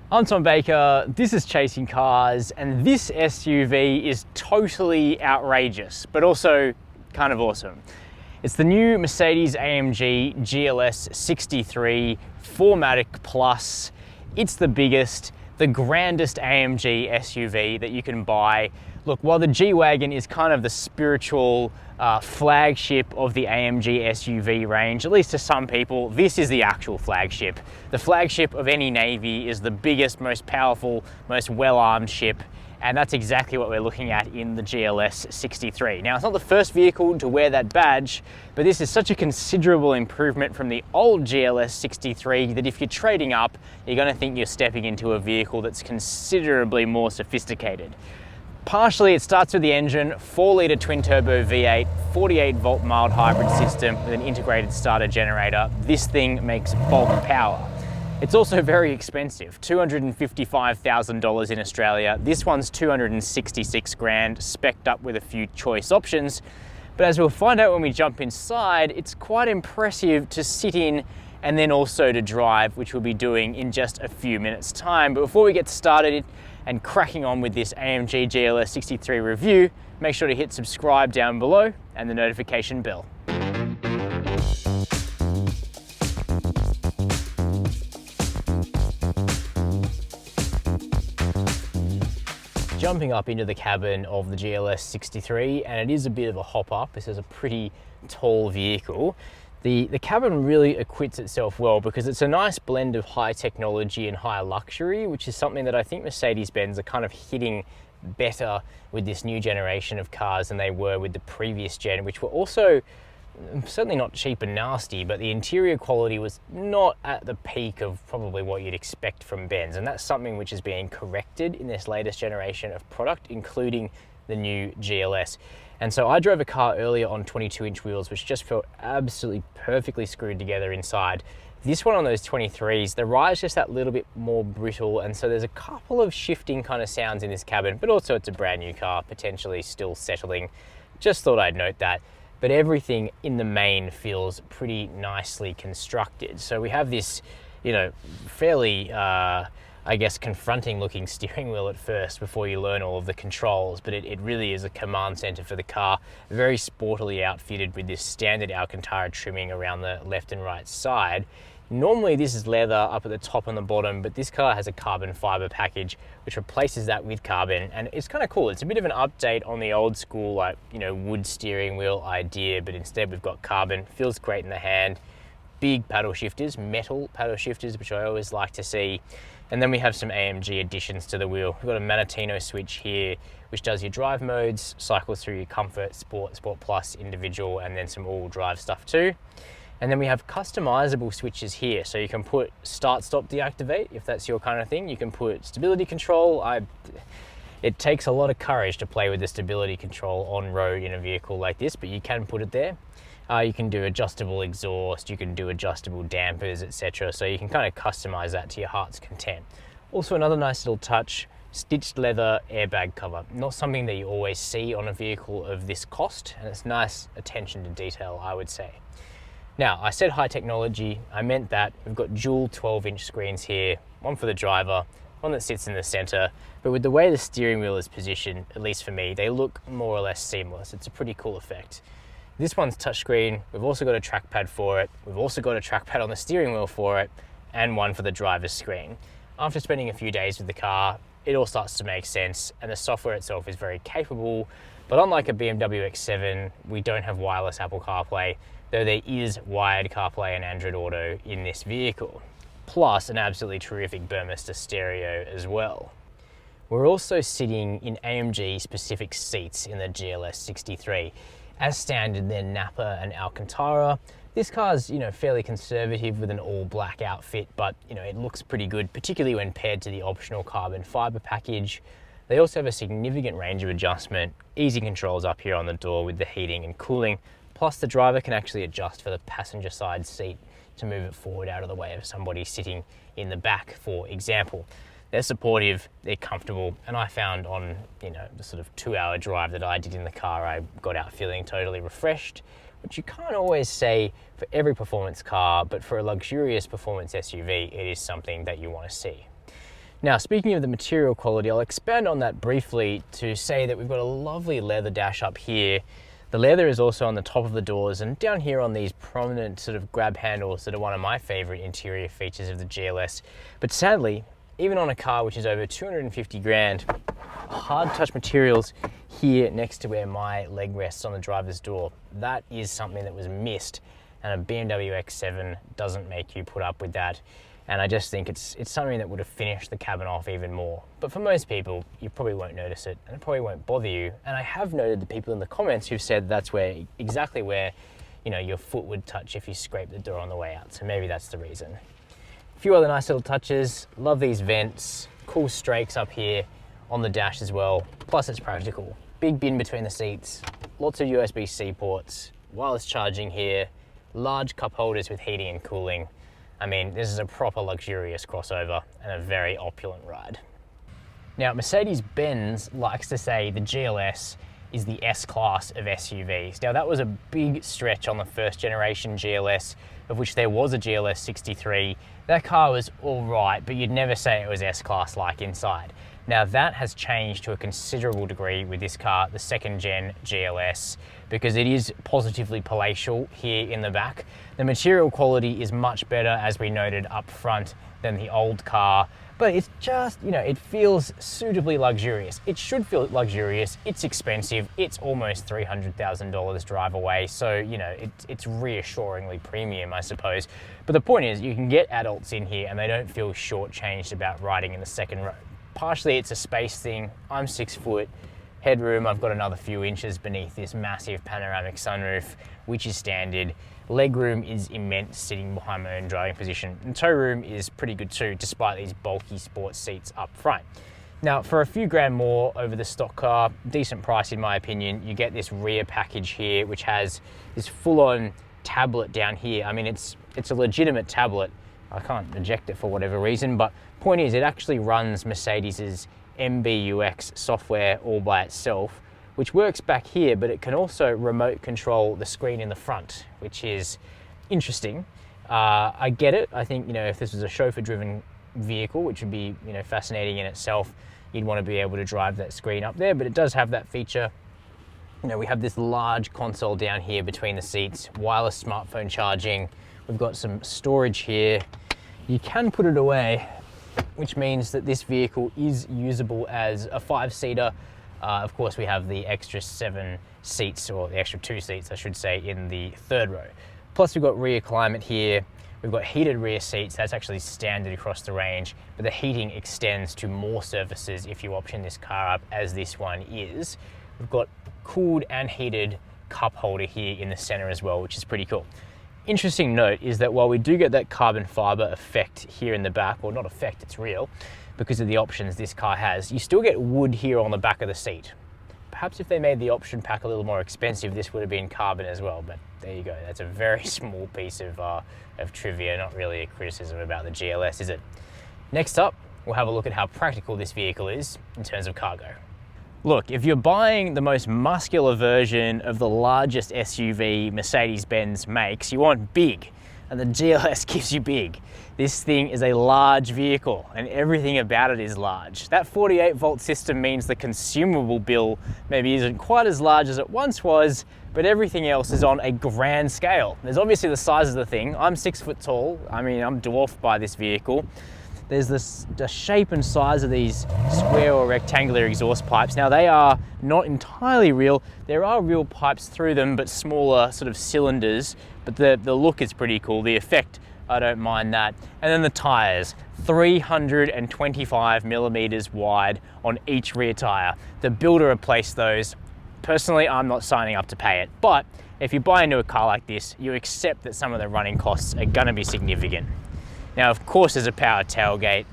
I'm Tom Baker, this is Chasing Cars, and this SUV is totally outrageous, but also kind of awesome. It's the new Mercedes-AMG GLS 63 4MATIC Plus. It's the biggest, the grandest AMG SUV that you can buy. Look, while the G-Wagon is kind of the spiritual flagship of the AMG SUV range, at least to some people, this is the actual flagship. The flagship of any Navy is the biggest, most powerful, most well-armed ship, and that's exactly what we're looking at in the GLS 63. Now, it's not the first vehicle to wear that badge, but this is such a considerable improvement from the old GLS 63 that if you're trading up, you're gonna think you're stepping into a vehicle that's considerably more sophisticated. Partially, it starts with the engine, 4-litre twin-turbo V8, 48-volt mild hybrid system with an integrated starter generator. This thing makes bulk power. It's also very expensive, $255,000 in Australia. This one's 266 grand, spec'd up with a few choice options. But as we'll find out when we jump inside, it's quite impressive to sit in and then also to drive, which we'll be doing in just a few minutes' time. But before we get started and cracking on with this AMG GLS 63 review, make sure to hit subscribe down below and the notification bell. Jumping up into the cabin of the GLS 63, and it is a bit of a hop up. This is a pretty tall vehicle. The cabin really acquits itself well because it's a nice blend of high technology and high luxury, which is something that I think Mercedes-Benz are kind of hitting better with this new generation of cars than they were with the previous gen, which were also certainly not cheap and nasty, but the interior quality was not at the peak of probably what you'd expect from Benz. And that's something which is being corrected in this latest generation of product, including the new GLS. And so I drove a car earlier on 22-inch wheels, which just felt absolutely perfectly screwed together inside. This one on those 23s, the ride's just that little bit more brittle, and so there's a couple of shifting kind of sounds in this cabin, but also it's a brand new car, potentially still settling. Just thought I'd note that. But everything in the main feels pretty nicely constructed. So we have this, fairly, I guess, confronting looking steering wheel at first before you learn all of the controls, but it really is a command center for the car. Very sportily outfitted with this standard Alcantara trimming around the left and right side. Normally this is leather up at the top and the bottom, but this car has a carbon fiber package which replaces that with carbon, and it's kind of cool. It's a bit of an update on the old school, wood steering wheel idea, but instead we've got carbon. Feels great in the hand. Big paddle shifters, metal paddle shifters, which I always like to see. And then we have some AMG additions to the wheel. We've got a Manatino switch here, which does your drive modes, cycles through your comfort, sport, sport plus, individual, and then some all-wheel drive stuff too. And then we have customizable switches here. So you can put start, stop, deactivate, if that's your kind of thing. You can put stability control. It takes a lot of courage to play with the stability control on road in a vehicle like this, but you can put it there. You can do adjustable exhaust, you can do adjustable dampers, etc. So you can kind of customize that to your heart's content. Also another nice little touch, stitched leather airbag cover. Not something that you always see on a vehicle of this cost, and it's nice attention to detail, I would say. Now, I said high technology, I meant that. We've got dual 12-inch screens here, one for the driver, one that sits in the center, but with the way the steering wheel is positioned, at least for me, they look more or less seamless. It's a pretty cool effect. This one's touchscreen. We've also got a trackpad for it. We've also got a trackpad on the steering wheel for it, and one for the driver's screen. After spending a few days with the car, it all starts to make sense, and the software itself is very capable. But unlike a BMW X7, we don't have wireless Apple CarPlay, though there is wired CarPlay and Android Auto in this vehicle, plus an absolutely terrific Burmester stereo as well. We're also sitting in AMG specific seats in the GLS 63. As standard, they're Napa and Alcantara. This car's, fairly conservative with an all black outfit, but it looks pretty good, particularly when paired to the optional carbon fiber package. They also have a significant range of adjustment, easy controls up here on the door with the heating and cooling, plus the driver can actually adjust for the passenger side seat to move it forward out of the way of somebody sitting in the back, for example. They're supportive, they're comfortable, and I found on the sort of 2-hour drive that I did in the car, I got out feeling totally refreshed, which you can't always say for every performance car, but for a luxurious performance SUV, it is something that you want to see. Now, speaking of the material quality, I'll expand on that briefly to say that we've got a lovely leather dash up here. The leather is also on the top of the doors and down here on these prominent sort of grab handles that are one of my favorite interior features of the GLS. But sadly, even on a car which is over 250 grand, hard touch materials here next to where my leg rests on the driver's door, that is something that was missed, and a BMW X7 doesn't make you put up with that. And I just think it's something that would have finished the cabin off even more. But for most people, you probably won't notice it and it probably won't bother you. And I have noted the people in the comments who've said that's exactly where, you know, your foot would touch if you scrape the door on the way out. So maybe that's the reason. A few other nice little touches. Love these vents, cool strakes up here on the dash as well. Plus it's practical. Big bin between the seats, lots of USB-C ports, wireless charging here, large cup holders with heating and cooling. I mean, this is a proper luxurious crossover and a very opulent ride. Now, Mercedes-Benz likes to say the GLS is the S-Class of SUVs. Now, that was a big stretch on the first generation GLS, of which there was a GLS 63. That car was all right, but you'd never say it was S-Class-like inside. Now, that has changed to a considerable degree with this car, the second gen GLS, because it is positively palatial here in the back. The material quality is much better, as we noted up front, than the old car, but it's just, you know, it feels suitably luxurious. It should feel luxurious. It's expensive. It's almost $300,000 drive away, so, you know, it's reassuringly premium, I suppose. But the point is, you can get adults in here and they don't feel shortchanged about riding in the second row. Partially it's a space thing. I'm 6 foot. Headroom, I've got another few inches beneath this massive panoramic sunroof, which is standard. Legroom is immense sitting behind my own driving position. And tow room is pretty good too, despite these bulky sports seats up front. Now, for a few grand more over the stock car, decent price in my opinion, you get this rear package here, which has this full-on tablet down here. I mean, it's a legitimate tablet. I can't eject it for whatever reason, but point is, it actually runs Mercedes's MBUX software all by itself, which works back here, but it can also remote control the screen in the front, which is interesting. I get it. I think, you know, if this was a chauffeur-driven vehicle, which would be, you know, fascinating in itself, you'd want to be able to drive that screen up there, but it does have that feature. You know, we have this large console down here between the seats, wireless smartphone charging. We've got some storage here. You can put it away, which means that this vehicle is usable as a 5-seater. Of course, we have the extra 7 seats, or the extra 2 seats, I should say, in the third row. Plus, we've got rear climate here. We've got heated rear seats. That's actually standard across the range, but the heating extends to more surfaces if you option this car up, as this one is. We've got cooled and heated cup holder here in the center as well, which is pretty cool. Interesting note is that while we do get that carbon fiber effect here in the back, or not effect, it's real, because of the options this car has, you still get wood here on the back of the seat. Perhaps if they made the option pack a little more expensive, this would have been carbon as well, but there you go. That's a very small piece of trivia, not really a criticism about the GLS, is it? Next up, we'll have a look at how practical this vehicle is in terms of cargo. Look, if you're buying the most muscular version of the largest SUV Mercedes-Benz makes, you want big, and the GLS gives you big. This thing is a large vehicle, and everything about it is large. That 48-volt system means the consumable bill maybe isn't quite as large as it once was, but everything else is on a grand scale. There's obviously the size of the thing. I'm 6 foot tall. I mean, I'm dwarfed by this vehicle. There's the shape and size of these square or rectangular exhaust pipes. Now, they are not entirely real. There are real pipes through them, but smaller sort of cylinders. But the look is pretty cool. The effect, I don't mind that. And then the tires, 325 millimeters wide on each rear tire. The builder replaced those. Personally, I'm not signing up to pay it. But if you buy into a car like this, you accept that some of the running costs are gonna be significant. Now, of course, there's a power tailgate.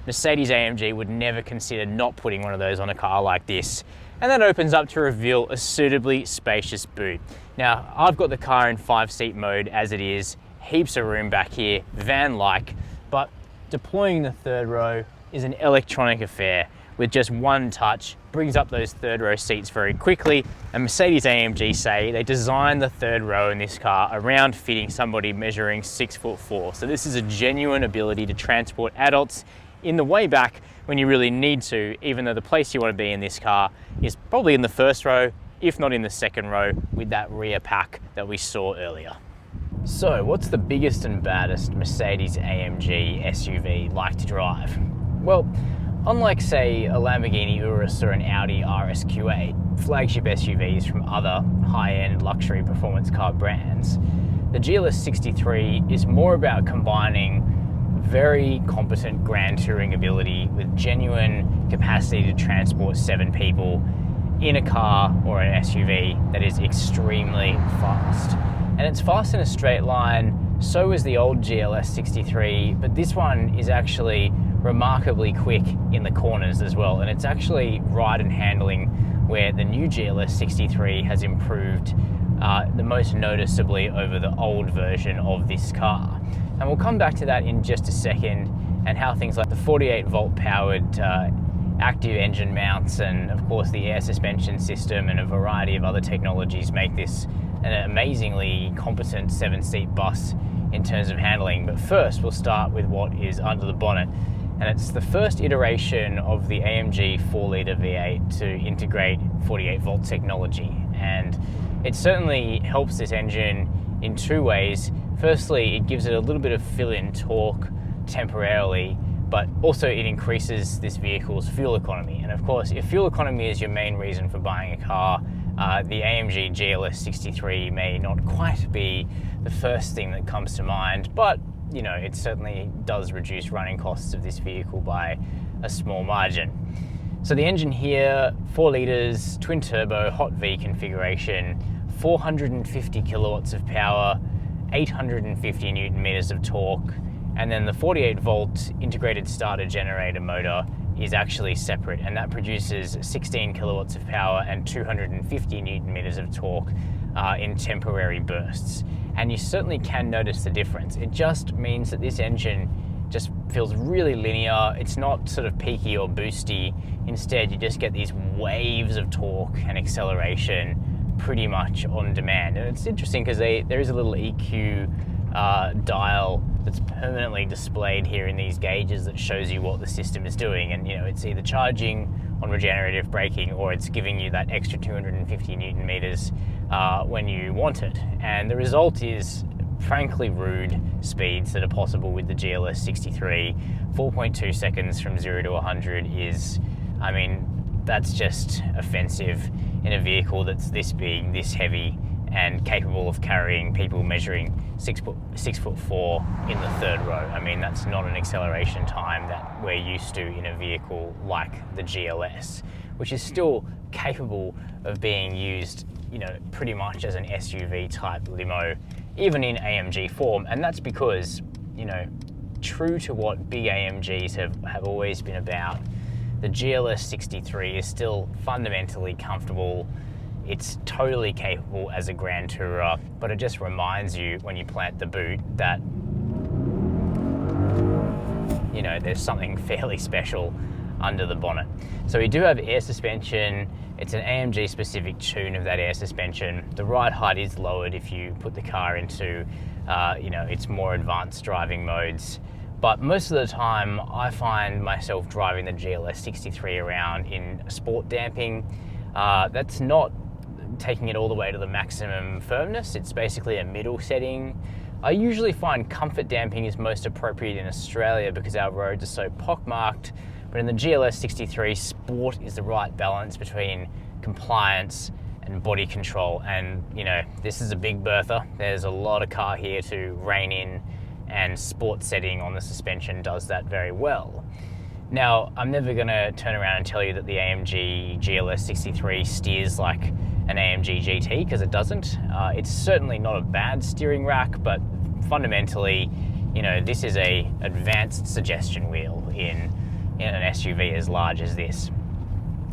Mercedes-AMG would never consider not putting one of those on a car like this. And that opens up to reveal a suitably spacious boot. Now, I've got the car in 5-seat mode as it is, heaps of room back here, van-like, but deploying the third row is an electronic affair. With just one touch, brings up those third row seats very quickly, and Mercedes-AMG say they designed the third row in this car around fitting somebody measuring 6'4". So this is a genuine ability to transport adults in the way back when you really need to, even though the place you want to be in this car is probably in the first row, if not in the second row, with that rear pack that we saw earlier. So what's the biggest and baddest Mercedes-AMG SUV like to drive? Well, unlike say a Lamborghini Urus or an Audi RSQ8, flagship SUVs from other high-end luxury performance car brands, the GLS 63 is more about combining very competent grand touring ability with genuine capacity to transport 7 people in a car or an SUV that is extremely fast. And it's fast in a straight line, so is the old GLS 63, but this one is actually remarkably quick in the corners as well. And it's actually ride and handling where the new GLS 63 has improved the most noticeably over the old version of this car. And we'll come back to that in just a second, and how things like the 48 volt powered active engine mounts and of course the air suspension system and a variety of other technologies make this an amazingly competent 7-seat bus in terms of handling. But first we'll start with what is under the bonnet, and it's the first iteration of the AMG 4-litre V8 to integrate 48 volt technology. And it certainly helps this engine in 2 ways. Firstly, it gives it a little bit of fill-in torque temporarily, but also it increases this vehicle's fuel economy. And of course, if fuel economy is your main reason for buying a car, the AMG GLS 63 may not quite be the first thing that comes to mind, but you know, it certainly does reduce running costs of this vehicle by a small margin. So the engine here, 4 litres, twin turbo, hot V configuration, 450 kilowatts of power, 850 Newton meters of torque, and then the 48 volt integrated starter generator motor is actually separate, and that produces 16 kilowatts of power and 250 Newton meters of torque in temporary bursts. And you certainly can notice the difference. It just means that this engine just feels really linear. It's not sort of peaky or boosty. Instead, you just get these waves of torque and acceleration pretty much on demand. And it's interesting because there is a little EQ dial that's permanently displayed here in these gauges that shows you what the system is doing. And you know, it's either charging on regenerative braking or it's giving you that extra 250 Newton meters when you want it. And the result is frankly rude speeds that are possible with the GLS 63. 4.2 seconds from 0 to 100 is, I mean, that's just offensive in a vehicle that's this big, this heavy, and capable of carrying people measuring 6'4" in the third row. I mean, that's not an acceleration time that we're used to in a vehicle like the GLS, which is still capable of being used, you know, pretty much as an SUV type limo, even in AMG form. And that's because, you know, true to what big AMGs have always been about, the GLS 63 is still fundamentally comfortable. It's totally capable as a grand tourer, but it just reminds you when you plant the boot that, you know, there's something fairly special under the bonnet. So we do have air suspension. It's an AMG specific tune of that air suspension. The ride height is lowered if you put the car into, you know, its more advanced driving modes. But most of the time, I find myself driving the GLS 63 around in sport damping. That's not taking it all the way to the maximum firmness. It's basically a middle setting. I usually find comfort damping is most appropriate in Australia because our roads are so pockmarked. But in the GLS 63, sport is the right balance between compliance and body control. And you know, this is a big Bertha. There's a lot of car here to rein in, and sport setting on the suspension does that very well. Now, I'm never gonna turn around and tell you that the AMG GLS 63 steers like an AMG GT, because it doesn't. It's certainly not a bad steering rack, but fundamentally, you know, this is a advanced suggestion wheel in an SUV as large as this.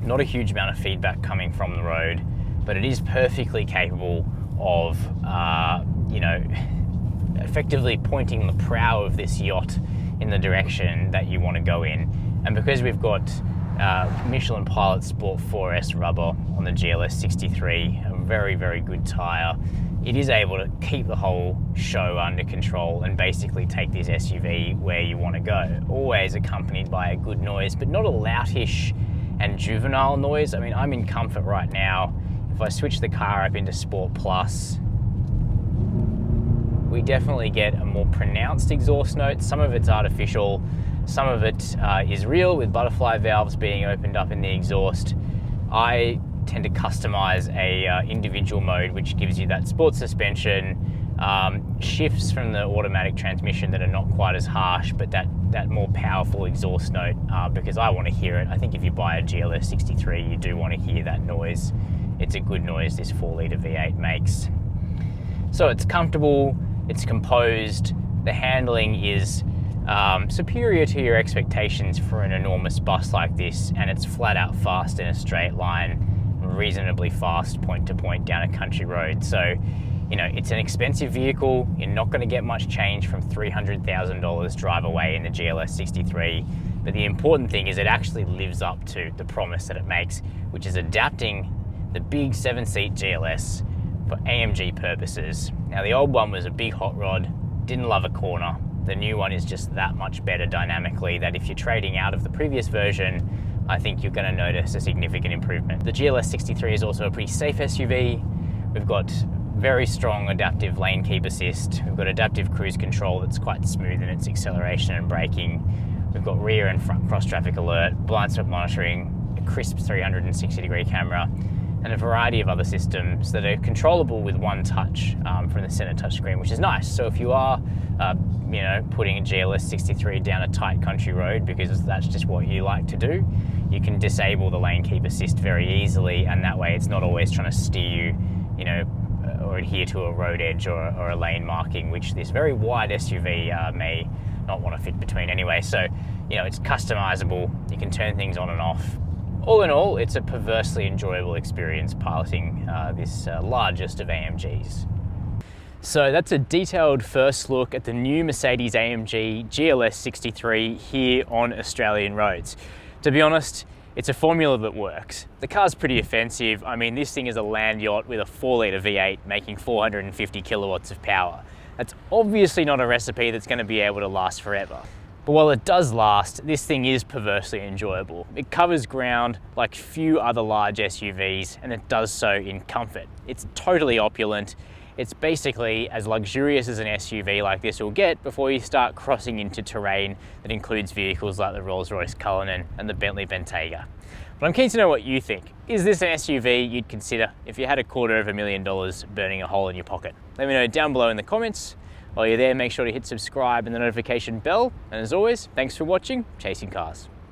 Not a huge amount of feedback coming from the road, but it is perfectly capable of, you know, effectively pointing the prow of this yacht in the direction that you want to go in. And because we've got Michelin Pilot Sport 4S rubber on the GLS 63, a very, very good tyre, it is able to keep the whole show under control and basically take this SUV where you want to go. Always accompanied by a good noise, but not a loutish and juvenile noise. I mean, I'm in Comfort right now. If I switch the car up into Sport Plus, we definitely get a more pronounced exhaust note. Some of it's artificial, some of it is real, with butterfly valves being opened up in the exhaust. I tend to customize a individual mode which gives you that sport suspension, shifts from the automatic transmission that are not quite as harsh, but that more powerful exhaust note, because I want to hear it. I think if you buy a GLS 63, you do want to hear that noise. It's a good noise this 4-litre V8 makes. So it's comfortable, it's composed, the handling is superior to your expectations for an enormous bus like this, and it's flat out fast in a straight line, reasonably fast point to point down a country road. So, you know, it's an expensive vehicle. You're not going to get much change from $300,000 drive away in the GLS 63. But the important thing is it actually lives up to the promise that it makes, which is adapting the big 7-seat GLS for AMG purposes. Now, the old one was a big hot rod, didn't love a corner. The new one is just that much better dynamically, that if you're trading out of the previous version, I think you're going to notice a significant improvement. The GLS 63 is also a pretty safe SUV. We've got very strong adaptive lane keep assist. We've got adaptive cruise control that's quite smooth in its acceleration and braking. We've got rear and front cross traffic alert, blind spot monitoring, a crisp 360-degree camera, and a variety of other systems that are controllable with one touch from the center touchscreen, which is nice. So if you are, you know, putting a GLS 63 down a tight country road because that's just what you like to do, you can disable the lane keep assist very easily, and that way it's not always trying to steer you, you know, or adhere to a road edge or a lane marking, which this very wide SUV may not want to fit between anyway. So, you know, it's customizable. You can turn things on and off. All in all, it's a perversely enjoyable experience piloting this largest of AMGs. So that's a detailed first look at the new Mercedes-AMG GLS 63 here on Australian roads. To be honest, it's a formula that works. The car's pretty offensive. I mean, this thing is a land yacht with a 4-litre V8 making 450 kilowatts of power. That's obviously not a recipe that's going to be able to last forever. But while it does last, this thing is perversely enjoyable. It covers ground like few other large SUVs, and it does so in comfort. It's totally opulent. It's basically as luxurious as an SUV like this will get before you start crossing into terrain that includes vehicles like the Rolls-Royce Cullinan and the Bentley Bentayga. But I'm keen to know what you think. Is this an SUV you'd consider if you had $250,000 burning a hole in your pocket? Let me know down below in the comments. While you're there, make sure to hit subscribe and the notification bell. And as always, thanks for watching Chasing Cars.